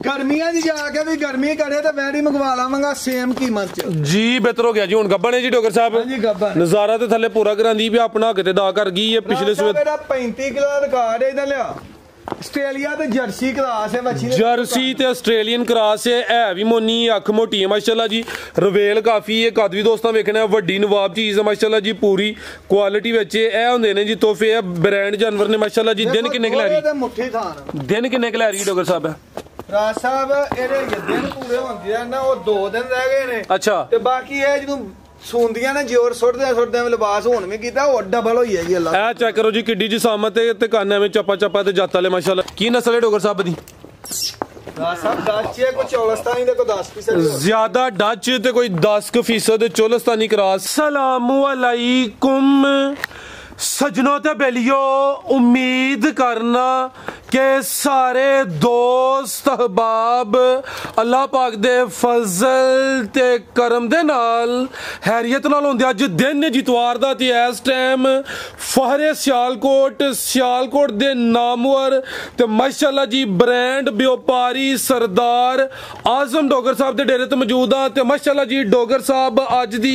गर्मियां दी जाके भी गर्मी करे तो वैडी मंगवा लावांगा सेम कीमत च जी। बेहतर हो गया जी। हुण गब्बन है जी डोगर साहब। हां जी गब्बन। नजारा ते थल्ले पूरा करांदी भी अपना हक ते दा कर गई है पिछले सूबे। मेरा 35 किलो दा रिकॉर्ड है इधर लिया। ਆਸਟ੍ਰੇਲੀਆ ਤੇ ਜਰਸੀ ਕਰਾਸ ਹੈ ਬੱਚੀ ਜਰਸੀ ਤੇ ਆਸਟ੍ਰੇਲੀਅਨ ਕਰਾਸ ਹੈ ਵੀ ਮੋਨੀ ਅੱਖ ਮੋਟੀ ਹੈ ਮਾਸ਼ਾਅੱਲਾ ਜੀ। ਰਵੇਲ ਕਾਫੀ ਹੈ ਕੱਦ ਵੀ ਦੋਸਤਾਂ ਵੇਖਣਾ ਵੱਡੀ ਨਵਾਬ ਚੀਜ਼ ਹੈ ਮਾਸ਼ਾਅੱਲਾ ਜੀ। ਪੂਰੀ ਕੁਆਲਿਟੀ ਵਿੱਚ ਇਹ ਹੁੰਦੇ ਨੇ ਜੀ ਤੋਹਫੇ। ਬ੍ਰਾਂਡ ਜਾਨਵਰ ਨੇ ਮਾਸ਼ਾਅੱਲਾ ਜੀ। ਦਿਨ ਕਿੰਨੇ ਖਿਲਾਰੀ ਮੁੱਠੀ ਥਾਨ ਦਿਨ ਕਿੰਨੇ ਖਿਲਾਰੀ ਡੋਗਰ ਸਾਹਿਬ ਹੈ ਰਾਜ ਸਾਹਿਬ ਇਹਦੇ ਦਿਨ ਪੂਰੇ ਹੁੰਦੇ ਆ ਨਾ ਉਹ 2 ਦਿਨ ਰਹਿ ਗਏ ਨੇ। ਅੱਛਾ ਤੇ ਬਾਕੀ ਇਹ ਜਦੋਂ ਸੁੰਦੀਆਂ ਨੇ ਜੋਰ ਸੁੱਟਦੇ ਲਿਬਾਸ ਹੁਣ ਵੀ ਕੀਤਾ ਉਹ ਡਬਲ ਹੋਈ ਹੈ ਜੀ। ਅੱਲਾ ਇਹ ਚੈੱਕ ਕਰੋ ਜੀ ਕਿੱਡੀ ਜੀ ਸਾਮਤ ਤੇ ਕੰਨ ਐਵੇਂ ਚੱਪਾ ਚੱਪਾ ਤੇ ਜੱਤ ਵਾਲੇ ਮਾਸ਼ਾਅੱਲਾ। ਕੀ ਨਸਲ ਹੈ ਡੋਗਰ ਸਾਹਿਬ ਦੀ? ज्यादा डच ते कोई 10% चोलस्तानी क्रॉस। अस्सलामु अलैकुम सजनों ते बेलियो, उम्मीद करना कि सारे दोस्त अहबाब अल्लाह पाक दे फजल ते करम दे नाल हैरियत नाल होंदे। अज दिन जितवार दा ते इस टाइम फहरे सियालकोट दे नामवर ते माशाअल्लाह जी ब्रांड व्यापारी सरदार आजम डोगर साहब दे डेरे ते मौजूद आ। ते माशाअल्लाह जी डोगर साहब अज दी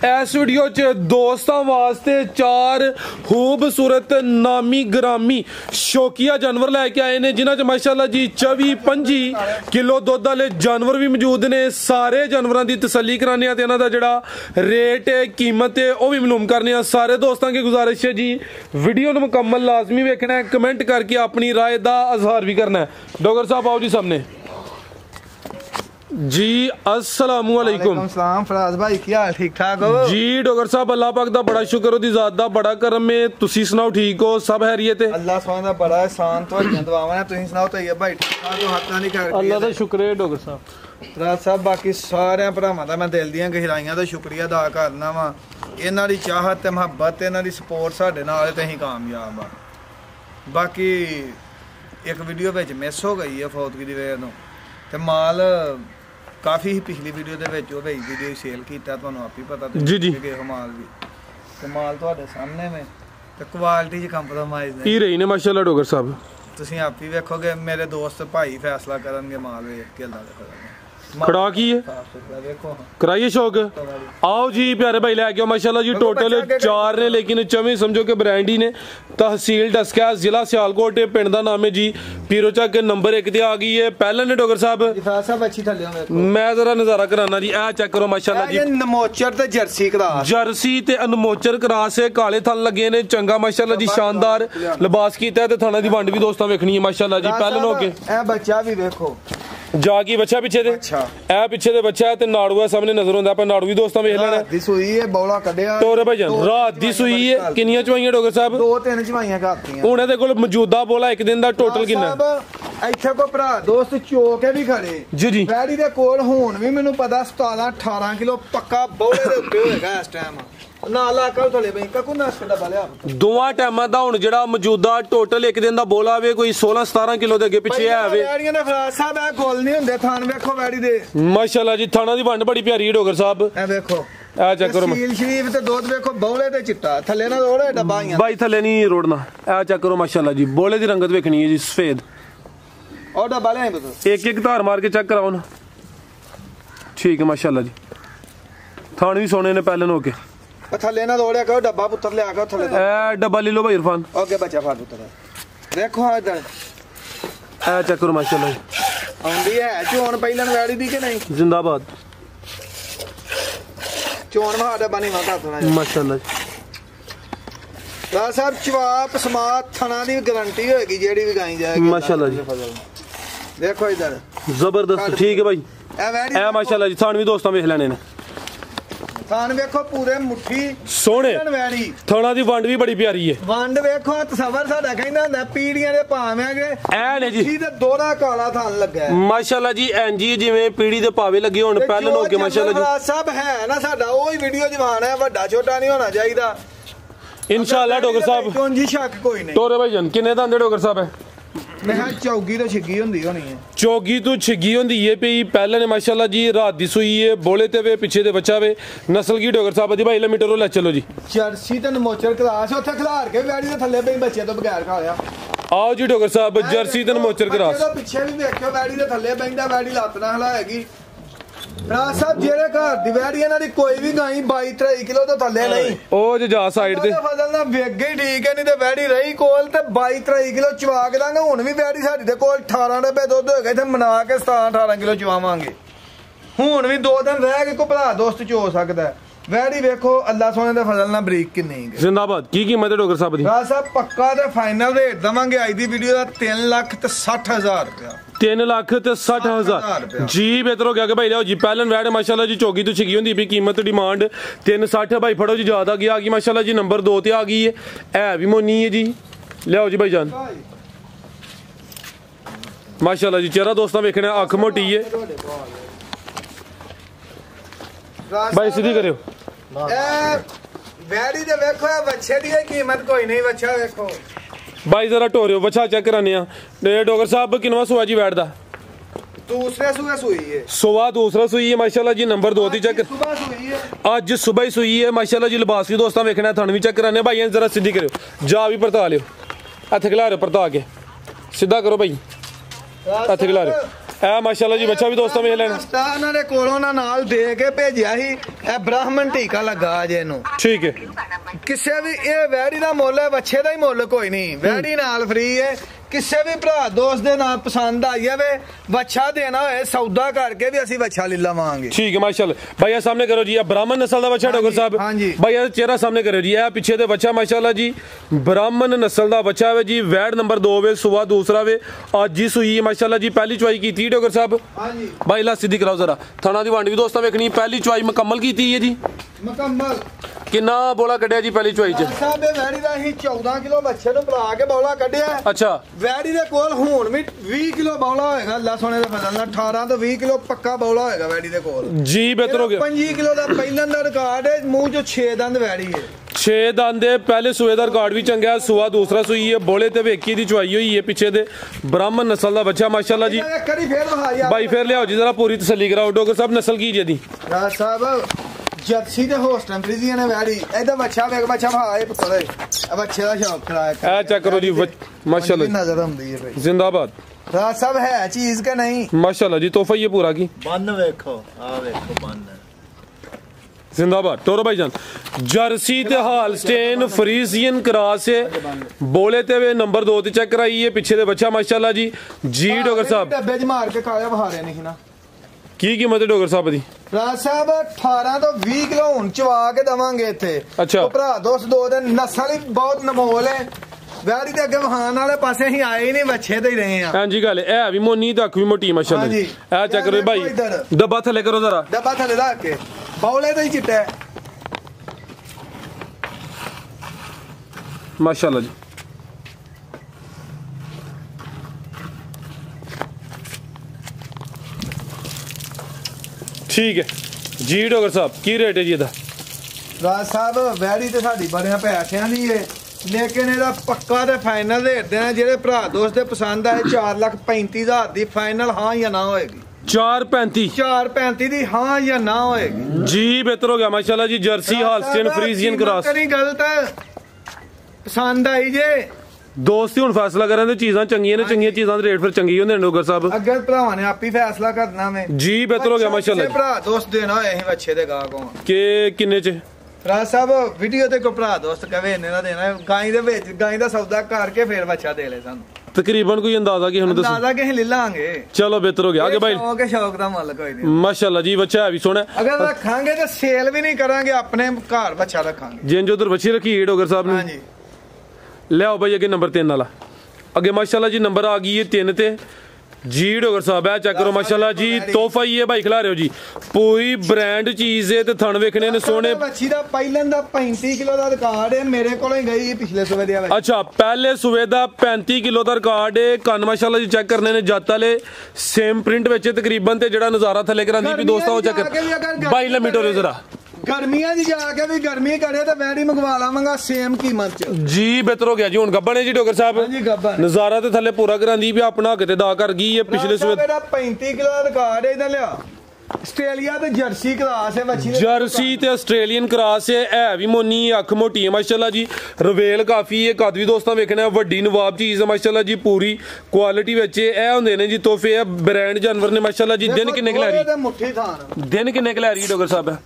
इस वीडियो च दोस्तां वास्ते 4 खूबसूरत नामी ग्रामी शौकिया जानवर लैके आए ने जिन्हां च माशाअल्लाह जी 24-25 किलो दुध वाले जानवर भी मौजूद ने। सारे जानवरों की तसल्ली कराने ते इन्हां दा जिहड़ा रेट है कीमत है वह भी मालूम करने। सारे दोस्तों की गुजारिश है जी वीडियो नूं मुकम्मल लाजमी वेखना है, कमेंट करके अपनी राय का इजहार भी करना है। डोगर साहब आओ जी सामने जी। अस्सलामु अलैकुम। सलाम फराज भाई की हाल ठीक ठाक हो जी? डोगर साहब अल्लाह पाक दा बड़ा शुक्र ओदी जात दा बड़ा करम है। तुसी सुनाओ ठीक हो? सब हैरियत है? अल्लाह सुभान दा बड़ा एहसान तो दुआवां है। तुसी सुनाओ तो ये भाई ठीक ठाक हो? हत्था नहीं कर अल्लाह दा शुक्र है डोगर साहब। फराज साहब बाकी सारे भरावां दा मैं दिल दीयां गहराइयां दा शुक्रिया अदा करना वा। इन्हां दी चाहत ते मुहब्बत इन्हां दी सपोर्ट साडे नाल ते असीं कामयाब आ। बाकी एक वीडियो विच मिस हो गई है फौतगी दी वजह तों ते माल काफ़ी ही पिछली वीडियो दे विच ओ भाई वीडियो सेल कीता तुहानूं आप ही पता जी जी माल भी ते माल तुहाडे सामने में ते क्वालिटी च कंप्रोमाइज़ ही रही ने माशाअल्लाह डोगर साहब। तुसीं आप ही वेखोगे मेरे दोस्त भाई फैसला करनगे माल वेख के अल्लाह दे खड़ा की है कराइए शौक। आओ जी प्यारे भाई लैके माशाल्लाह जी टोटल 4 ने लेकिन 4 समझो कि ब्रांड ही ने। तहसील डस्का जिला सियालकोट पिंड दा नाम है जी। पीरो चक नंबर 1 ते आ गई है पहले ने डोगर साहब। मैं जरा नजारा कराना जी। ए चेक करो माशाल्लाह जी नमोचर ते जर्सी क्रॉस। जर्सी ते अनमोचर क्रॉस है। काले थन लगे ने चंगा माशाल्लाह जी शानदार लिबास कीता है ते थाना दी वंड भी दोस्तां वेखनी है माशाल्लाह जी। पहले नो के ए बच्चा भी देखो जागी बच्चा पिछे दे ए पिछे दे बच्चा ते नाड़ू है सामने नजर होंदा पर नाड़ू भी दोस्तां वेख लेना। दी सुई है बौला कढिया टोरे भाईजान रात दी सुई है। किन्नियां चवाइयां डोगर साहब? 2-3 चवाइयां करतीयां। हुण इहदे कोल मौजूदा बोला एक दिन दा टोटल किन्ना? ਇੱਥੇ ਕੋ ਭਰਾ ਦੋਸਤ ਚੋਕੇ ਵੀ ਖੜੇ ਜੀ ਜੀ। ਵੈੜੀ ਦੇ ਕੋਲ ਹੁਣ ਵੀ ਮੈਨੂੰ ਪਤਾ 17-18 ਕਿਲੋ ਪੱਕਾ ਬੋਲੇ ਦੇ ਉੱਤੇ ਹੋਏਗਾ ਇਸ ਟਾਈਮ ਨਾ ਇਲਾਕਾ ਥਲੇ ਬਈ ਕਕੂ ਨਾ ਸਕਦਾ ਬਲਿਆ ਦੋਵਾਂ ਟਾਈਮਾਂ ਦਾ ਹੁਣ ਜਿਹੜਾ ਮੌਜੂਦਾ ਟੋਟਲ ਇੱਕ ਦਿਨ ਦਾ ਬੋਲਾ ਆਵੇ ਕੋਈ 16-17 ਕਿਲੋ ਦੇ ਅੱਗੇ ਪਿੱਛੇ ਆਵੇ। ਵੈੜੀਆਂ ਦੇ ਫਰਾਜ਼ ਸਾਹਿਬ ਇਹ ਗੋਲ ਨਹੀਂ ਹੁੰਦੇ ਥਾਨ ਵੇਖੋ ਵੈੜੀ ਦੇ ਮਾਸ਼ਾਅੱਲਾ ਜੀ। ਥਾਣਾ ਦੀ ਵੰਡ ਬੜੀ ਪਿਆਰੀ ਹੈ ਡੋਗਰ ਸਾਹਿਬ। ਇਹ ਵੇਖੋ ਆ ਚੈੱਕ ਕਰੋ ਸੀਲ ਸ਼ਰੀਫ ਤੇ ਦੁੱਧ ਵੇਖੋ ਬੋਲੇ ਤੇ ਚਿੱਟਾ ਥੱਲੇ ਨਾ ਰੋੜੇ ਡੱਬਾ ਆਈਆਂ ਬਾਈ ਥੱਲੇ ਨਹੀਂ ਰੋੜਨਾ। ਆ ਚੈੱਕ ਕਰੋ ਮਾਸ਼ਾਅੱਲਾ ਜੀ ਬੋਲੇ ਦੀ ਰੰਗਤ ਵੇਖਣੀ ਹੈ ਜੀ ਸਫੇਦ। और डब्बा ले बता एक धार मार के चेक कराओ ना। ठीक है माशाल्लाह जी। थान भी सोने ने पहले होके थले ना दौड़या करो डब्बा पुत्र ले आकर थले ए डब्बा ले लो भाई इरफान। ओके बच्चा फाड़ पुत्र देखो इधर ए चेक करो माशाल्लाह जी। आंदी है चोन पहलन वैड़ी दी के नहीं? जिंदाबाद। चोन मा डब्बा नहीं माता थोड़ा माशाल्लाह जी। राज साहब चवाप समात थना दी गारंटी होगी जेड़ी भी गाई जाएगी माशाल्लाह जी। देखो इधर जबरदस्त। ठीक है भाई ए माशाल्लाह जी। थान भी दोस्तों वेख लेने ने थान वेखो पूरे मुट्ठी सोने वैड़ी थाना दी वंड भी बड़ी प्यारी है। वंड वेखो तसवर साडा कहंदा हुंदा पीड़ियां दे भावेंगे ए ने जी ते दोहरा काला थान लगा है माशाल्लाह जी। एनजी जिवें पीड़ी दे भावे लगे हुन पहले हो के माशाल्लाह जी। सब है ना साडा ओही वीडियो जवान है वड्डा छोटा नहीं होना चाहिदा इंशाअल्लाह डोगर साहब। कोई शक कोई नहीं। टोरे भाईजान किन्ने दंदे डोगर साहब है? मैं चौगी तो छिगी होंदी होनी है। चौगी तो छिगी होंदी है पई पहले ने माशाल्लाह जी रात दी सुई है बोले ते वे पीछे दे बच्चा वे नस्ल की डोगर साहब दी भाई मीटर ले चलो जी। जर्सी ते नमोचर क्लास ओथे खिलार के वैड़ी दे थल्ले पे बच्चे तो बगैर खाया आओ जी डॉक्टर साहब जर्सी ते मोचर क्रॉस ਪਿੱਛੇ ਵੀ ਵੇਖਿਓ ਵੈੜੀ ਦੇ ਥੱਲੇ ਬੈਂਦਾ ਵੈੜੀ ਲੱਤ ਨਾਲ ਹਲਾਏਗੀ ਰਾਜ ਸਾਹਿਬ ਜਿਹੜੇ ਘਰ ਦੀ ਵੈੜੀ ਇਹਨਾਂ ਦੀ ਕੋਈ ਵੀ ਗਾਈ 22-23 ਕਿਲੋ ਤੋਂ ਥੱਲੇ ਨਹੀਂ ਉਹ ਜੇ ਜਾ ਸਾਈਡ ਤੇ ਫਸਲ ਦਾ ਵੇਗੇ ਹੀ ਠੀਕ ਹੈ ਨਹੀਂ ਤੇ ਵੈੜੀ ਰਹੀ ਕੋਲ ਤੇ 22-23 ਕਿਲੋ ਚਵਾ ਕੇ ਦਾਂਗੇ ਹੁਣ ਵੀ ਵੈੜੀ ਸਾਡੀ ਦੇ ਕੋਲ 18 ਰੁਪਏ ਦੁੱਧ ਹੋਏਗਾ ਇੱਥੇ ਮਨਾ ਕੇ 17-18 ਕਿਲੋ ਚਵਾਵਾਂਗੇ ਹੁਣ ਵੀ 2 ਦਿਨ ਰਹਿ ਕੇ ਕੋ ਭਰਾ ਦੋਸਤ ਚ ਹੋ ਸਕਦਾ ਵੈੜੀ ਵੇਖੋ ਅੱਲਾ ਸੋਨੇ ਦੇ ਫਜ਼ਲ ਨਾਲ ਬਰੀਕ ਕਿੰਨੀ ਹੈ ਜ਼ਿੰਦਾਬਾਦ ਕੀ ਕੀਮਤ ਹੈ ਡਾਕਟਰ ਸਾਹਿਬ ਦੀ ਰਾਜ ਸਾਹਿਬ ਪੱਕਾ ਤੇ ਫਾਈਨਲ ਰੇਟ ਦਵਾਂਗੇ ਅੱਜ ਦੀ ਵੀਡੀਓ ਦਾ 3,60,000 ਰੁਪਇਆ 3,60,000 जी बेहतर हो गया कि भाई लियाओ जी पहलन वैड माशाल्लाह जी चौकी तो छिकी होंगी भी कीमत डिमांड 360 भाई फड़ो जी ज्यादा की आ गई माशाल्लाह जी नंबर 2 ते आ गई है भी मोनी है जी लियाओ जी भाई जान माशाल्लाह जी चेहरा दोस्तों वेखना अख मोटी है भाई सीधी करियो ਵੈੜੀ ਦੇ ਵੇਖੋ ਬੱਚੇ ਦੀ ਕੀਮਤ ਕੋਈ ਨਹੀਂ ਬੱਚਾ ਵੇਖੋ भाई जरा टोरियो बच्चा चेक कराने डॉक्टर साहब किनवा सुआ जी वैट दा दूसरे सुबह सुई है सुबह दूसरा सुई है माशाल्लाह जी नंबर 2 दी चेक सुबह सुई है आज सुबह ही सुई है माशाल्लाह जी लिबास भी दोस्तों वेखना थन भी चेक कराने भाई जरा सीधी करियो जा भी परता लियो हथ खिला रहे परता के सीधा करो भाई हथ खिला रहे ਇਹ ਮਾਸ਼ਾਅੱਲਾ ਜੀ ਬੱਚਾ ਵੀ ਦੋਸਤਾਂ ਵੇਖ ਲੈਣਾ ਇਹਨਾਂ ਦੇ ਕੋਲੋਂ ਨਾਲ ਦੇ ਕੇ ਭੇਜਿਆ ਸੀ ਇਹ ਬ੍ਰਾਹਮਣ ਟੀਕਾ ਲੱਗਾ ਜੇ ਇਹਨੂੰ ਠੀਕ ਹੈ ਕਿਸੇ ਵੀ ਇਹ ਵੈੜੀ ਦਾ ਮੁੱਲ ਹੈ ਬੱਚੇ ਦਾ ਹੀ ਮੁੱਲ ਕੋਈ ਨਹੀਂ ਵੈੜੀ ਨਾਲ ਫ੍ਰੀ ਹੈ ਕਿਸੇ ਵੀ ਭਰਾ ਦੋਸਤ ਦੇ ਨਾਲ ਪਸੰਦ ਆਈ ਜਾਵੇ ਬੱਚਾ ਦੇਣਾ ਹੋਏ ਸੌਦਾ ਕਰਕੇ ਵੀ ਅਸੀਂ ਬੱਚਾ ਲੈ ਲਵਾਂਗੇ ठीक है माशाल्लाह भाई ये सामने करो जी ये ब्राह्मण नस्ल का बच्चा डॉक्टर साहब हाँ जी भाई ये चेहरा सामने करो जी ये पीछे दे बच्चा माशाल्लाह जी ब्राह्मण नस्ल का बच्चा है जी वैड नंबर 2 वे सुबह दूसरा वे आज जी सुई है माशाल्लाह जी पहली चुवाई की थी डॉक्टर साहब हाँ जी भाई ला सीधी कराओ जरा थाना दी वांडी भी दोस्तों वेखनी पहली चुवाई मुकम्मल की थी है जी मुकम्मल किन्ना बोला कढ़िया जी पहली चुवाई च साहब ਇਹ ਵੈੜੀ ਦਾ ਅਸੀਂ 14 ਕਿਲੋ ਬੱਚੇ ਨੂੰ ਬੁਲਾ ਕੇ ਬੌਲਾ ਕੱਢਿਆ अच्छा ਵੈੜੀ ਦੇ ਕੋਲ ਹੁਣ ਵੀ 20 ਕਿਲੋ ਬੌਲਾ ਹੋਏਗਾ ਅੱਲਾ ਸੋਨੇ ਦੇ ਫਜ਼ਲ ਨਾਲ 18 ਤੋਂ 20 ਕਿਲੋ ਪੱਕਾ ਬੌਲਾ ਹੋਏਗਾ ਵੈੜੀ ਦੇ ਕੋਲ जी बेहतर हो गया 25 ਕਿਲੋ ਦਾ ਪਹਿਲਾਂ ਦਾ ਰਿਕਾਰਡ ਹੈ ਮੂੰਹ ਚੋਂ 6 ਦੰਦ ਵੈੜੀ ਹੈ 6 ਦੰਦ ਦੇ ਪਹਿਲੇ ਸੂਏ ਦਾ ਰਿਕਾਰਡ ਵੀ ਚੰਗਾ ਸੁਆ ਦੂਸਰਾ ਸੂਈ ਹੈ ਬੋਲੇ ਤੇ ਵੇਖੀ ਦੀ ਚੁਆਈ ਹੋਈ ਹੈ ਪਿੱਛੇ ਦੇ ਬ੍ਰਾਹਮਣ ਨਸਲ ਦਾ ਬੱਚਾ ਮਾਸ਼ਾਅੱਲਾ ਜੀ ਕਰੀ ਫੇਰ ਵਹਾਈ ਭਾਈ ਫੇਰ ਲਿਆਓ ਜੀ ਜਰਾ ਪੂਰੀ ਤਸੱਲੀ ਕਰਾਓ ਡਾਕਟਰ ਸਾਹਿਬ ਨਸਲ ਕੀ ਜੀ ਦੀ ਰਾਜ ਸਾਹਿਬ ਜਰਸੀ ਦੇ ਹੋਸਟਨ ਫਰੀਜ਼ੀਆਂ ਨੇ ਵੈੜੀ ਇਹਦਾ ਬੱਚਾ ਵੇਖ ਬੱਚਾ ਭਾਏ ਪੁੱਤਰ ਇਹ ਬੱਚੇ ਦਾ ਸ਼ੌਕ ਕਰਾਇਆ ਇਹ ਚੈੱਕ ਕਰੋ ਜੀ ਮਾਸ਼ਾਅੱਲਾ ਨਜ਼ਰ ਆਉਂਦੀ ਹੈ ਭਾਈ ਜ਼ਿੰਦਾਬਾਦ ਰਾਜ ਸਾਹਿਬ ਹੈ ਚੀਜ਼ ਕਿ ਨਹੀਂ ਮਾਸ਼ਾਅੱਲਾ ਜੀ ਤੋਹਫਾ ਇਹ ਪੂਰਾ ਕੀ ਬੰਨ ਵੇਖੋ ਆ ਵੇਖੋ ਬੰਨ जिंदाबाद टोरो भाईजान जर्सी ते हालस्टेन फ्रीजियन क्रॉस है बोले ते वे नंबर 2 ते चेक कराई है पीछे दे बच्चा माशाल्लाह जी जी डॉक्टर साहब डब्बे च मार के खाया बहारे नहीं ना की कीमत है डॉक्टर साहब दी ਰਾਜ ਸਾਹਿਬ 18 ਤੋਂ 20 ਕਿਲੋ ਹੁਣ ਚਵਾ ਕੇ ਦਵਾਂਗੇ ਇੱਥੇ ਅੱਛਾ। ਉਹ ਭਰਾ ਦੋਸਤ 2 ਦਿਨ ਨਸਲ ਹੀ ਬਹੁਤ ਨਮੋਲ ਹੈ ਵੈੜੀ ਦੇ ਅੱਗੇ ਵਹਾਨ ਵਾਲੇ ਪਾਸੇ ਅਸੀਂ ਆਏ ਹੀ ਨਹੀਂ ਬੱਚੇ ਤੇ ਹੀ ਰਹੇ ਆ हां जी गल है भी मोनी ते अख भी मोटी माशाल्लाह हाँ जी। ए चेक करो भाई डब्बा थले करो जरा ਡੱਬਾ ਥੱਲੇ ਰੱਖ ਕੇ ਬੌਲੇ ਤੇ ਹੀ ਚਿੱਟਾ ਹੈ। माशाल्लाह जी ठीक है जी डॉक्टर साहब की रेट है जी ਇਹਦਾ ਰਾਜ ਸਾਹਿਬ ਵੈੜੀ ਤੇ ਸਾਡੀ ਬੜਿਆਂ ਪੈਸਿਆਂ ਦੀ ਏ ਲੇਕਿਨ ਇਹਦਾ ਪੱਕਾ ਤੇ ਫਾਈਨਲ ਰੇਟ ਦੇਣਾ ਜਿਹੜੇ ਭਰਾ ਦੋਸਤ ਦੇ ਪਸੰਦ ਆਏ 4,35,000 ਦੀ ਫਾਈਨਲ ਹਾਂ ਜਾਂ ਨਾ ਹੋਏਗੀ 4.35 4.35 ਦੀ ਹਾਂ ਜਾਂ ਨਾ ਹੋਏਗੀ जी बेहतर हो गया माशाल्लाह जी जर्सी हालस्टेन फ्रीजियन क्रॉस ਕਰੀ ਗਲਤ ਪਸੰਦ ਆਈ ਜੇ ਦੋਸਤ ਹੀ ਹੁਣ ਫੈਸਲਾ ਕਰਾਂ ਤੇ ਚੀਜ਼ਾਂ ਚੰਗੀਆਂ ਨੇ ਚੰਗੀਆਂ ਚੀਜ਼ਾਂ ਦੇ ਰੇਟ ਫਿਰ ਚੰਗੇ ਹੁੰਦੇ ਨੇ ਡੋਗਰ ਸਾਹਿਬ ਅੱਗੇ ਭਰਾਵਾਂ ਨੇ ਆਪੀ ਫੈਸਲਾ ਕਰਨਾ ਵੇ ਜੀ ਬਿਹਤਰ ਹੋ ਗਿਆ ਮਾਸ਼ਾਅੱਲਾ ਭਰਾ ਦੋਸਤ ਦੇਣਾ ਹੋਏ ਅਸੀਂ ਬੱਚੇ ਦੇ ਗਾਹ ਕੋ ਕਿ ਕਿੰਨੇ ਚ ਰਾਜ ਸਾਹਿਬ ਵੀਡੀਓ ਤੇ ਕੋ ਭਰਾ ਦੋਸਤ ਕਵੇ ਇੰਨੇ ਦਾ ਦੇਣਾ ਗਾਈ ਦੇ ਵਿੱਚ ਗਾਈ ਦਾ ਸੌਦਾ ਕਰਕੇ ਫੇਰ ਬੱਚਾ ਦੇ ਲੈ ਸਾਨੂੰ ਤਕਰੀਬਨ ਕੋਈ ਅੰਦਾਜ਼ਾ ਕੀ ਹੁਣ ਦੱਸੋ ਅੰਦਾਜ਼ਾ ਕਿ ਅਸੀਂ ਲੈ ਲਾਂਗੇ ਚਲੋ ਬਿਹਤਰ ਹੋ ਗਿਆ ਆਗੇ ਭਾਈ ਸ਼ੌਕ ਦਾ ਮੁੱਲ ਕੋਈ ਨਹੀਂ ਮਾਸ਼ਾਅੱਲਾ ਜੀ ਬੱਚਾ ਹੈ ਵੀ ਸੋਹਣਾ ਅਗਰ ਰੱਖਾਂਗੇ ਤੇ ਸੇਲ ਵੀ ਨਹੀਂ ਕਰਾਂਗੇ ਆਪਣੇ ਘਰ ਬੱਚਾ ਰੱਖਾਂਗੇ ਜਿੰਜ ਉਧਰ ਬੱਚੀ ਰੱਖੀ ਡੋਗਰ ਸਾਹਿਬ ਨੇ ਹਾਂਜੀ ਲਿਆਓ ਭਾਈ ਅੱਗੇ ਨੰਬਰ 3 ਵਾਲਾ ਅੱਗੇ ਮਾਸ਼ਾਅੱਲਾ ਜੀ ਨੰਬਰ ਆ ਗਈ ਹੈ 3 ਤੇ जी डॉक्टर साहब है चेक करो माशाल्लाह जी तोहफा ही है भाई खिला रहे हो जी पूरी ब्रांड चीज है ते थन वेखने ने सोने मच्छी दा पहिलन दा 35 किलो दा रिकॉर्ड है मेरे कोलों ही गई पिछले सुबह दी अच्छा पहले सुबह दा 35 किलो दा रिकॉर्ड है कन माशाल्लाह जी चेक करने ने जत वाले सेम प्रिंट विच तकरीबन ते जेड़ा नजारा थले करांदी भी दोस्तों वो चेक कर भाई लिमिट हो जरा गर्मियां जी जाके भी गर्मी करे तो वैडी मंगवा लावांगा सेम कीमत च जी बेहतर हो गया जी हुन गब्बन है जी डॉक्टर साहब जी गब्बन नजारा ते थले पूरा करांदी भी अपना हक ते दा कर गई है पिछले सुबह मेरा 35 किलो दा रिकॉर्ड है इधर लिया ਆਸਟ੍ਰੇਲੀਆ ਤੇ ਜਰਸੀ ਕਲਾਸ ਹੈ ਬੱਚੀ ਜਰਸੀ ਤੇ ਆਸਟ੍ਰੇਲੀਅਨ ਕ੍ਰਾਸ ਹੈ ਵੀ ਮੋਨੀ ਅੱਖ ਮੋਟੀ ਹੈ ਮਾਸ਼ਾਅੱਲਾ ਜੀ ਰਵੇਲ ਕਾਫੀ ਹੈ ਕੱਦ ਵੀ ਦੋਸਤਾਂ ਵੇਖਣਾ ਵੱਡੀ ਨਵਾਬ ਚੀਜ਼ ਹੈ ਮਾਸ਼ਾਅੱਲਾ ਜੀ ਪੂਰੀ ਕੁਆਲਿਟੀ ਵਿੱਚ ਇਹ ਹੁੰਦੇ ਨੇ ਜੀ ਤੋਹਫੇ ਆ ਬ੍ਰਾਂਡ ਜਾਨਵਰ ਨੇ ਮਾਸ਼ਾਅੱਲਾ ਜੀ ਦਿਨ ਕਿੰਨੇ ਕੁ ਲੈ ਰਹੀ ਮੁੱਠੀ ਥਾਨ ਦਿਨ ਕਿੰਨੇ ਕੁ ਲੈ ਰਹੀ ਡੋਗਰ ਸਾਹਿਬ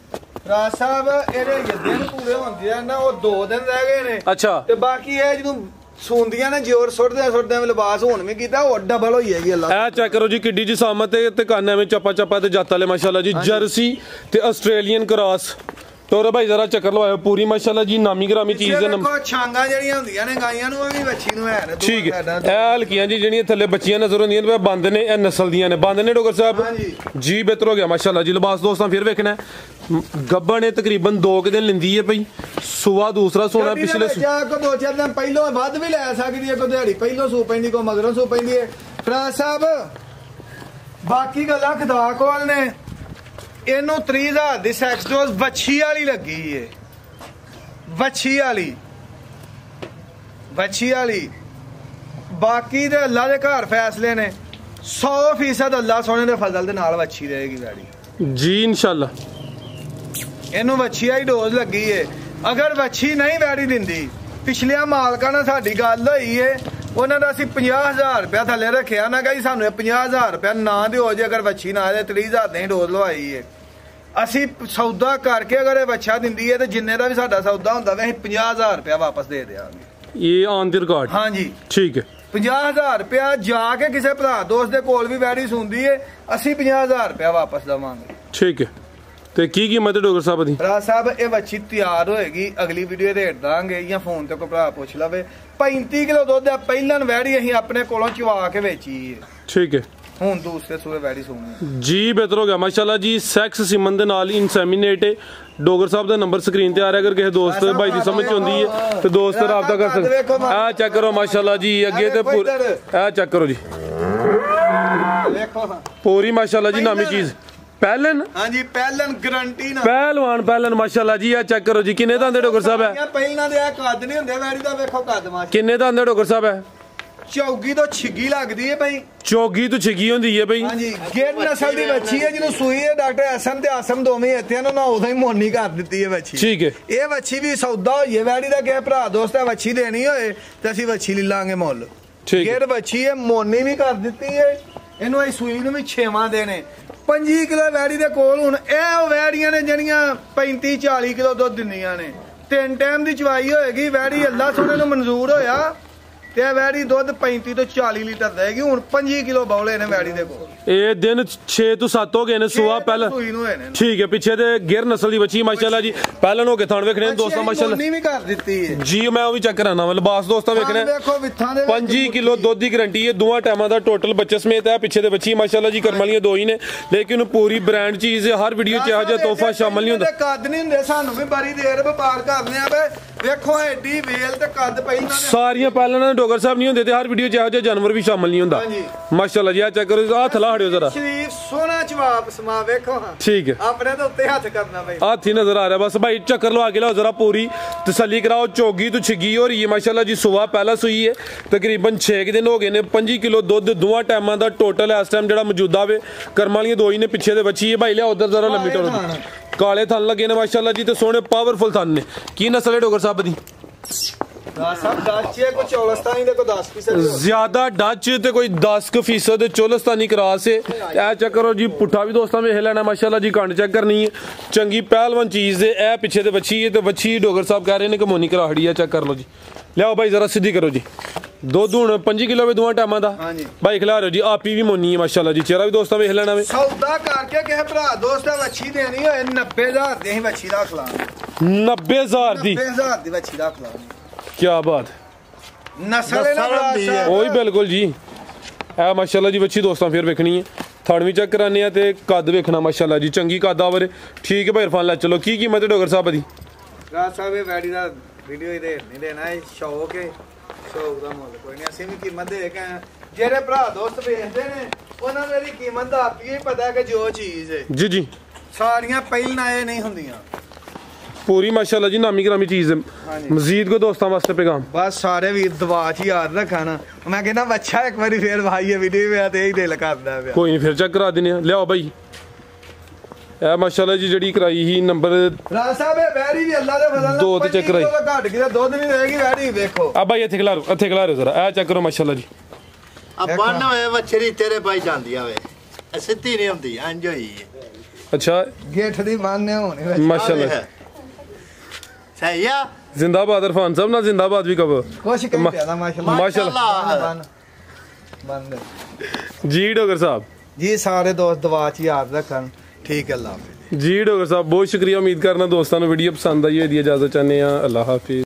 ਰਾਜ ਸਾਹਿਬ ਇਹਦੇ ਦਿਨ ਪੂਰੇ ਹੁੰਦੇ ਆ ਨਾ ਉਹ 2 ਦਿਨ ਰਹਿ ਗਏ ਨੇ ਅੱਛਾ ਤੇ ਬਾਕੀ ਇਹ ਜਦੋਂ ਸੁੰਦੀਆਂ ਨੇ ਜ਼ੋਰ ਸੁੱਟਦੇ ਲਿਬਾਸ ਹੁਣ ਵੀ ਕੀਤਾ ਉਹ ਡਬਲ ਹੋਈ ਹੈਗੀ ਅੱਲਾ ਇਹ ਚੈੱਕ ਕਰੋ ਜੀ ਕਿੱਡੀ ਜੀ ਸਾਮਤ ਤੇ ਕੰਨ ਐਵੇਂ ਚੱਪਾ ਤੇ ਜੱਤ ਵਾਲੇ ਮਾਸ਼ਾਅੱਲਾ ਜੀ ਜਰਸੀ ਤੇ ਆਸਟ੍ਰੇਲੀਅਨ ਕ੍ਰਾਸ ਤੋਰਾ ਭਾਈ ਜ਼ਰਾ ਚੱਕਰ ਲਵਾਇਓ ਪੂਰੀ ਮਾਸ਼ਾਅੱਲਾ ਜੀ ਨਾਮੀ ਗ੍ਰਾਮੀ ਚੀਜ਼ ਹੈ ਦੇਖੋ ਛਾਂਗਾ ਜਿਹੜੀਆਂ ਹੁੰਦੀਆਂ ਨੇ ਗਾਈਆਂ ਨੂੰ ਉਹ ਵੀ ਵੱਛੀ ਨੂੰ ਹੈ ਨੇ ਠੀਕ ਹੈ ਇਹ ਹਲਕੀਆਂ ਜੀ ਜਿਹੜੀਆਂ ਥੱਲੇ ਬੱਚੀਆਂ ਨਜ਼ਰ ਆਉਂਦੀਆਂ ਨੇ ਬੰਦ ਨੇ ਇਹ ਨਸਲ ਦੀਆਂ ਨੇ ਬੰਦ ਨੇ ਡੋਗਰ ਸਾਹਿਬ ਜੀ ਬਿਹਤਰ ਹੋ ਗਿਆ ਮਾਸ਼ਾਅੱਲਾ ਜੀ ਲਿਬਾਸ ਦੋਸਤਾਂ ਫਿਰ ਵੇਖਣਾ ਗੱਬਾ ਨੇ ਤਕਰੀਬਨ 2 ਦਿਨ ਲਿੰਦੀ ਹੈ ਭਈ ਸੁਆ ਦੂਸਰਾ ਸੋਨਾ ਪਿਛਲੇ ਜਾ ਕੋ 2-4 ਦਿਨ ਪਹਿਲੋਂ ਵੱਧ ਵੀ ਲੈ ਸਕਦੀ ਹੈ ਕੋ ਦਿਹਾੜੀ ਪਹਿਲੋਂ ਸੂ ਪੈਂਦੀ ਕੋ ਮਗਰੋਂ ਸੂ ਪੈਂਦੀ ਹੈ ਫਰਾਜ਼ ਸਾਹਿਬ ਬਾਕੀ ਗੱਲਾਂ ਖੁਦਾ ਕੋਲ ਨੇ ਇਹਨੂੰ 30000 ਦੀ ਸੈਕਸ ਡੋਜ਼ ਵੱਛੀ ਵਾਲੀ ਲੱਗੀ ਏ ਵੱਛੀ ਵਾਲੀ ਬਾਕੀ ਦੇ ਅੱਲਾ ਦੇ ਘਰ ਫੈਸਲੇ ਨੇ 100% ਅੱਲਾ ਸੋਹਣੇ ਦੇ ਫਜ਼ਲ ਦੇ ਨਾਲ ਵੱਛੀ ਰਹੇਗੀ ਵੈੜੀ ਜੀ ਇਨਸ਼ਾਅੱਲਾ ਇਹਨੂੰ ਵੱਛੀ ਵਾਲੀ ਡੋਜ਼ ਲੱਗੀ ਏ ਅਗਰ ਵੱਛੀ ਨਹੀਂ ਵੈੜੀ ਦਿੰਦੀ ਪਿਛਲਿਆਂ ਮਾਲਕਾਂ ਨਾਲ ਸਾਡੀ ਗੱਲ ਹੋਈ ਏ ਉਹਨਾਂ ਦਾ ਅਸੀਂ 50000 ਰੁਪਇਆ ਥੱਲੇ ਰੱਖਿਆ ਨਾ ਕਹੀ ਸਾਨੂੰ 50000 ਰੁਪਇਆ ਨਾ ਦਿਓ ਜੇ ਅਗਰ ਵੱਛੀ ਨਾ ਦੇ 30000 ਨਹੀਂ ਡੋਜ਼ ਲਵਾਈ ਏ ਅਸੀਂ ਸੌਦਾ ਕਰਕੇ ਅਗਰ ਇਹ ਵੱਛਾ ਦਿੰਦੀ ਹੈ ਤੇ ਜਿੰਨੇ ਦਾ ਵੀ ਸਾਡਾ ਸੌਦਾ ਹੁੰਦਾ ਵੇ ਅਸੀਂ 50000 ਰੁਪਇਆ ਵਾਪਸ ਦੇ ਦੇਵਾਂਗੇ ਇਹ ਔਨ ਦੀ ਰਿਕਾਰਡ ਹਾਂਜੀ ਠੀਕ ਹੈ 50000 ਰੁਪਇਆ ਜਾ ਕੇ ਕਿਸੇ ਭਰਾ ਦੋਸਤ ਦੇ ਕੋਲ ਵੀ ਵੈੜੀ ਸੁਣਦੀ ਏ ਅਸੀਂ 50000 ਰੁਪਇਆ ਵਾਪਸ ਦੇਵਾਂਗੇ ਠੀਕ ਹੈ ਤੇ ਕੀ ਕੀਮਤ ਹੈ ਡੋਗਰ ਸਾਹਿਬ ਦੀ ਰਾਜ ਸਾਹਿਬ ਇਹ ਵੱਛੀ ਤਿਆਰ ਹੋਏਗੀ ਅਗਲੀ ਵੀਡੀਓ ਰੇਟ ਦਾਂਗੇ ਜਾਂ ਫੋਨ ਤੇ ਕੋਈ ਭਰਾ ਪੁੱਛ ਲਵੇ 35 ਕਿਲੋ ਦੁੱਧ ਹੈ ਪਹਿਲਾਂ ਵੈੜੀ ਅਸੀਂ ਆਪਣੇ ਕੋਲੋਂ ਚਵਾ ਕੇ ਵੇਚੀ ਏ ਠੀਕ ਹੈ ਹੁਣ ਦੂਸਰੇ ਸੂਏ ਵੈੜੀ ਸੁਣੀ ਜੀ ਬਿਹਤਰ ਹੋ ਗਿਆ ਮਾਸ਼ਾਅੱਲਾ ਜੀ ਸੈਕਸ ਸਿਮਨ ਦੇ ਨਾਲ ਇਨਸੈਮੀਨੇਟ ਡੋਗਰ ਸਾਹਿਬ ਦਾ ਨੰਬਰ ਸਕਰੀਨ ਤੇ ਆ ਰਿਹਾ ਅਗਰ ਕਿਸੇ ਦੋਸਤ ਭਾਈ ਦੀ ਸਮਝ ਆਉਂਦੀ ਹੈ ਤੇ ਦੋਸਤ ਰਾਬਤਾ ਕਰ ਸਕਦਾ ਆ ਚੈੱਕ ਕਰੋ ਮਾਸ਼ਾਅੱਲਾ ਜੀ ਅੱਗੇ ਤੇ ਆ ਚੈੱਕ ਕਰੋ ਜੀ ਦੇਖੋ ਪੂਰੀ ਮਾਸ਼ਾਅੱਲਾ ਜੀ ਨਾਮੀ ਚੀਜ਼ ਪਹਿਲਨ ਹਾਂਜੀ ਪਹਿਲਨ ਗਾਰੰਟੀ ਨਾਲ ਪਹਿਲਵਾਨ ਮਾਸ਼ਾਅੱਲਾ ਜੀ ਆ ਚੈੱਕ ਕਰੋ ਜੀ ਕਿੰਨੇ ਦਾ ਆਂਦੇ ਡੋਗਰ ਸਾਹਿਬ ਹੈ ਪਹਿਲਾਂ ਦੇ ਆ ਕੱਦ ਨਹੀਂ ਹੁੰਦੇ ਵੈੜੀ ਦਾ ਵੇਖੋ ਕੱਦ ਮਾਸ਼ਾ ਕਿੰਨੇ ਦਾ ਆਂਦੇ ਡੋਗਰ ਸਾਹਿਬ ਹੈ ਚੌਗੀ ਤੋਂ ਛਿੱਗੀ ਲੱਗਦੀ ਹੈ ਭਾਈ ਚੌਗੀ ਤੋਂ ਛਿੱਗੀ ਹੁੰਦੀ ਹੈ ਭਾਈ ਹਾਂਜੀ ਗੇਰ ਨਸਲ ਦੀ ਵੱਛੀ ਹੈ ਜਿਹਨੂੰ ਸੂਈ ਹੈ ਡਾਕਟਰ ਐਸਐਮ ਤੇ ਆਸਮ ਦੋਵੇਂ ਇੱਥੇ ਨਾ ਉਦੋਂ ਹੀ ਮੋਨੀ ਕਰ ਦਿੱਤੀ ਹੈ ਵੱਛੀ ਠੀਕ ਹੈ ਇਹ ਵੱਛੀ ਵੀ ਸੌਦਾ ਹੋਈ ਹੈ ਵੈੜੀ ਦਾ ਕਿ ਭਰਾ ਦੋਸਤ ਹੈ ਵੱਛੀ ਦੇਣੀ ਹੋਏ ਤੇ ਅਸੀਂ ਵੱਛੀ ਲੈ ਲਾਂਗੇ ਮੁੱਲ ਗੇਰ ਵੱਛੀ ਹੈ ਮੋਨੀ ਵੀ ਕਰ ਦਿੱਤੀ ਹੈ ਇਹਨੂੰ ਅਸੀਂ ਸੂਈ ਨੂੰ ਵੀ 6ਵਾਂ ਦੇਣੇ 25 ਕਿਲੋ ਵੈੜੀ ਦੇ ਕੋਲ ਹੁਣ ਇਹ ਉਹ ਵੈੜੀਆਂ ਨੇ ਜਿਹੜੀਆਂ 35-40 ਕਿਲੋ ਦੁੱਧ ਦਿੰਦੀਆਂ ਨੇ 3 ਟਾਈਮ ਦੀ ਚਵਾਈ ਹੋਏਗੀ ਵੈੜੀ ਅੱਲਾ ਸੋਹਣੇ ਨੂੰ ਮਨਜ਼ੂਰ ਹੋਇਆ ਤੇ ਵੈੜੀ ਦੁੱਧ 35 ਤੋਂ 40 ਲੀਟਰ ਦੇਗੀ ਹੁਣ 25 ਕਿਲੋ ਬੌਲੇ ਨੇ ਵੈੜੀ ਦੇ ਕੋਲ ਇਹ ਦਿਨ 6 ਤੋਂ 7 ਹੋ ਗਏ ਨੇ ਸੁਆ ਪਹਿਲਾਂ ਠੀਕ ਹੈ ਪਿੱਛੇ ਤੇ ਗਿਰ ਨਸਲ ਦੀ ਬੱਚੀ ਮਾਸ਼ਾਅੱਲਾ ਜੀ ਪਹਿਲਾਂ ਹੋ ਕੇ ਥਣ ਵੇਖਣੇ ਦੋਸਤਾਂ ਮਾਸ਼ਾਅੱਲਾ ਨਹੀਂ ਵੀ ਕਰ ਦਿੱਤੀ ਹੈ ਜੀ ਮੈਂ ਉਹ ਵੀ ਚੈੱਕ ਕਰਾਣਾ ਵਾ ਲਿਬਾਸ ਦੋਸਤਾਂ ਵੇਖਣਾ ਦੇਖੋ ਵਿੱਥਾਂ ਦੇ 25 ਕਿਲੋ ਦੁੱਧ ਦੀ ਗਾਰੰਟੀ ਹੈ ਦੋਵਾਂ ਟਾਈਮਾਂ ਦਾ ਟੋਟਲ ਬੱਚੇ ਸਮੇਤ ਹੈ ਪਿੱਛੇ ਦੇ ਬੱਚੀ ਮਾਸ਼ਾਅੱਲਾ ਜੀ ਕਰਮ ਵਾਲੀਆਂ ਦੋ ਹੀ ਨੇ ਲੇਕਿਨ ਪੂਰੀ ਬ੍ਰਾਂਡ ਚੀਜ਼ ਹੈ ਹਰ ਵੀਡੀਓ 'ਚ ਇਹੋ ਜਿਹਾ ਤੋਹਫਾ ਸ਼ਾਮਲ ਨਹੀਂ ਹੁੰਦਾ ਕੱਦ ਨਹੀਂ ਹੁੰਦੇ ਸਾਨੂੰ ਵੀ ਬੜੀ ਦੇਰ ਵਪਾਰ ਕਰਨੇ ਆ ਵੇ ਵੇਖੋ ਐਡੀ ਵੇਲ ਤੇ ਕੱਦ ਪਹਿਲਾਂ ਸਾਰੀਆਂ ਪਹਿਲਾਂ ਡੋਗਰ ਸਾਹਿਬ ਨਹੀਂ ਹੁੰਦੇ ਤੇ ਹਰ ਵੀਡੀਓ 'ਚ ਇਹੋ ਜਿਹਾ ਜਾਨਵਰ ਵੀ ਸ਼ਾਮਲ ਨਹੀਂ ਹੁੰਦਾ ਮਾਸ਼ਾਅੱਲਾ ਜੀ ਆ ਚੈੱਕ ਕਰੋ ਹੱਥ ਲਾ ਹੜਿਓ ਜ਼ਰਾ ਸ਼ਰੀਫ ਸੋਹਣਾ ਜਵਾਬ ਸਮਾ ਵੇਖੋ ਹਾਂ ਠੀਕ ਹੈ ਆਪਣੇ ਤੋਂ ਉੱਤੇ ਹੱਥ ਕਰਨਾ ਬਈ ਹੱਥ ਹੀ ਨਜ਼ਰ ਆ ਰਿਹਾ ਬਸ ਭਾਈ ਚੱਕਰ ਲਵਾ ਕੇ ਲਾਓ ਜ਼ਰਾ ਪੂਰੀ ਤਸੱਲੀ ਕਰਾਓ ਚੋਗੀ ਤੋਂ ਛਿੱਗੀ ਹੋ ਰਹੀ ਹੈ ਮਾਸ਼ਾਅੱਲਾ ਜੀ ਸੁਬਹ ਪਹਿਲਾਂ ਸੂਈ ਹੈ ਤਕਰੀਬਨ 6 ਦਿਨ ਹੋ ਗਏ ਨੇ 25 ਕਿਲੋ ਦੁੱਧ ਦੋਵਾਂ ਟਾਈਮਾਂ ਦਾ ਟੋਟਲ ਇਸ ਟਾਈਮ ਜਿਹੜਾ ਮੌਜੂਦਾ ਵੇ ਕਰਮ ਵਾਲੀਆਂ ਦੋ ਹੀ ਨੇ ਪਿੱਛੇ ਦੇ ਬੱਚੀ ਹੈ ਭਾਈ ਲਿਆ ਉਧਰ ਜ਼ਰਾ ਲੰਮੀ ਟੋਰ ਕਾਲੇ ਥਣ ਲੱਗੇ ਨੇ ਮਾਸ਼ਾਅੱਲਾ ਜੀ ਤੇ ਸੋਹਣੇ ਪਾਵਰਫੁਲ ਥਣ ਨੇ ਕੀ ਨਸਲ ਹੈ ਡੋਗਰ ਸਾਹਿਬ ਦੀ ਜ਼ਿਆਦਾ ਡੱਚ ਤੇ ਕੋਈ 10% ਚੋਲਸਤਾਨੀ ਕਰਾਸ ਹੈ ਇਹ ਚੈੱਕ ਕਰੋ ਜੀ ਪੁੱਠਾ ਵੀ ਦੋਸਤਾਂ ਵੇਖ ਲੈਣਾ ਮਾਸ਼ਾਅੱਲਾ ਜੀ ਕੰਡ ਚੈੱਕ ਕਰਨੀ ਹੈ ਚੰਗੀ ਪਹਿਲਵਾਨ ਚੀਜ਼ ਹੈ ਇਹ ਪਿੱਛੇ ਤੇ ਬੱਚੀ ਹੈ ਤੇ ਬੱਚੀ ਡੋਗਰ ਸਾਹਿਬ ਕਹਿ ਰਹੇ ਨੇ ਕਿ ਮੋਨੀ ਕਰਾਹੜੀ ਆ ਚੈੱਕ ਕਰ ਲਓ ਜੀ ਲਿਆਓ ਭਾਈ ਜ਼ਰਾ ਸਿੱਧੀ ਕਰੋ ਜੀ ਦੁੱਧ ਹੁਣ 5 ਕਿਲੋ ਵੇ ਦੋਵਾਂ ਟਾਈਮਾਂ ਦਾ ਭਾਈ ਖਿਲਾ ਰਹੇ ਜੀ ਆਪੀ ਵੀ ਮੋਨੀ ਹੈ ਮਾਸ਼ਾਅੱਲਾ ਜੀ ਚਿਹਰਾ ਵੀ ਦੋਸਤਾਂ ਵੇਖ ਲੈਣਾ ਵੇ ਸੌਦਾ ਕਰਕੇ ਕਿਸੇ ਭਰਾ ਦੋਸਤ ਦਾ ਵੱਛੀ ਦੇਣੀ ਹੋਏ 90000 ਦੀ ਅਸੀਂ ਵੱਛੀ ਦਾ ਖਲਾ 90000 ਦੀ 90000 ਦੀ ਵੱਛੀ ਦਾ ਖਲਾ ਕੀ ਬਾਤ ਨਸਲ ਹੈ ਉਹੀ ਬਿਲਕੁਲ ਜੀ ਇਹ ਮਾਸ਼ਾਅੱਲਾ ਜੀ ਵੱਛੀ ਦੋਸਤਾਂ ਫੇਰ ਵੇਖਣੀ ਹੈ ਥਣ ਵੀ ਚੈੱਕ ਕਰਾਨੇ ਆ ਤੇ ਕੱਦ ਵੇਖਣਾ ਮਾਸ਼ਾਅੱਲਾ ਜੀ ਚੰਗੀ ਕੱਦ ਆਵਰੇ ਠੀਕ ਹੈ ਭਾਈ ਇਰਫਾਨ ਲੈ ਚਲੋ ਕੀ ਕੀਮਤ ਹੈ ਡੋਗਰ ਸਾਹਿਬ ਦੀ ਰਾਜ ਸਾਹਿਬ ਇਹ ਵੈੜੀ ਦਾ ਵੀਡੀਓ ਹੀ ਰੇਟ ਨਹੀਂ ਦੇਣਾ ਇਹ ਸ਼ੌਕ ਹੈ ਸ਼ੌਕ ਦਾ ਮੁੱਲ ਕੋਈ ਨਹੀਂ ਅਸੀਂ ਵੀ ਕੀਮਤ ਦੇ ਕੇ ਜਿਹੜੇ ਭਰਾ ਦੋਸਤ ਵੇਚਦੇ ਨੇ ਉਹਨਾਂ ਦੀ ਕੀਮਤ ਦਾ ਆਪੀ ਹੀ ਪਤਾ ਕਿ ਜੋ ਚੀਜ਼ ਹੈ ਜੀ ਸਾਰੀਆਂ ਪਹਿਲਾਂ ਇਹ ਨਹੀਂ ਹੁੰਦੀਆਂ पूरी माशाल्लाह जी नामी ग्रामी चीज है मजीद को दोस्तों वास्ते पैगाम बस सारे वीर दुआ च याद रखा ना मैं कहना अच्छा एक बार फिर भाई ये वीडियो में आते ही दिल करदा है कोई नहीं फिर चेक करा देने ले आओ भाई ਇਹ ਮਾਸ਼ਾਅੱਲਾ ਜੀ ਜਿਹੜੀ ਕਰਾਈ ਸੀ ਨੰਬਰ ਰਾਜ ਸਾਹਿਬ ਇਹ ਵੈਰੀ ਵੀ ਅੱਲਾ ਦੇ ਫਜ਼ਲ ਨਾਲ ਦੋ ਤੇ ਚੱਕ ਰਾਈ ਘਟ ਗਿਆ ਦੁੱਧ ਨਹੀਂ ਰਹੇਗੀ ਵੈਰੀ ਵੇਖੋ ਆ ਭਾਈ ਇੱਥੇ ਖਿਲਾ ਰਹੇ ਜ਼ਰਾ ਇਹ ਚੈੱਕ ਕਰੋ ਮਾਸ਼ਾਅੱਲਾ ਜੀ ਆ ਬੰਨ ਹੋਏ ਵੱਛਰੀ ਤੇਰੇ ਭਾਈ ਜਾਂਦੀ ਆਵੇ ਸਿੱਧੀ ਨਹੀਂ ਹੁੰਦੀ ਇੰਜ ਹੋਈ ਅੱਛਾ ਗੇਠ ਦੀ ਮੰਨਨੇ ਹੋਣੀ ਮਾਸ਼ਾਅੱਲਾ ਸਹੀ ਆ जिंदाबाद इरफान साहब ना जिंदाबाद भी कब ਕੁਛ ਕਹਿੰਦੇ ਆ ਮਾਸ਼ਾਅੱਲਾ ਬੰਦ जी डॉक्टर साहब ਜੀ ਸਾਰੇ ਦੋਸਤ ਦੁਆ ਚ ਯਾਦ ਰੱਖਣ ਠੀਕ ਹੈ ਅੱਲਾ ਹਾਫਿਜ਼ जी डॉक्टर साहब बहुत शुक्रिया उम्मीद करना दोस्तों वीडियो पसंद आई होगी इजाजत चाहते हैं अल्लाह हाफिज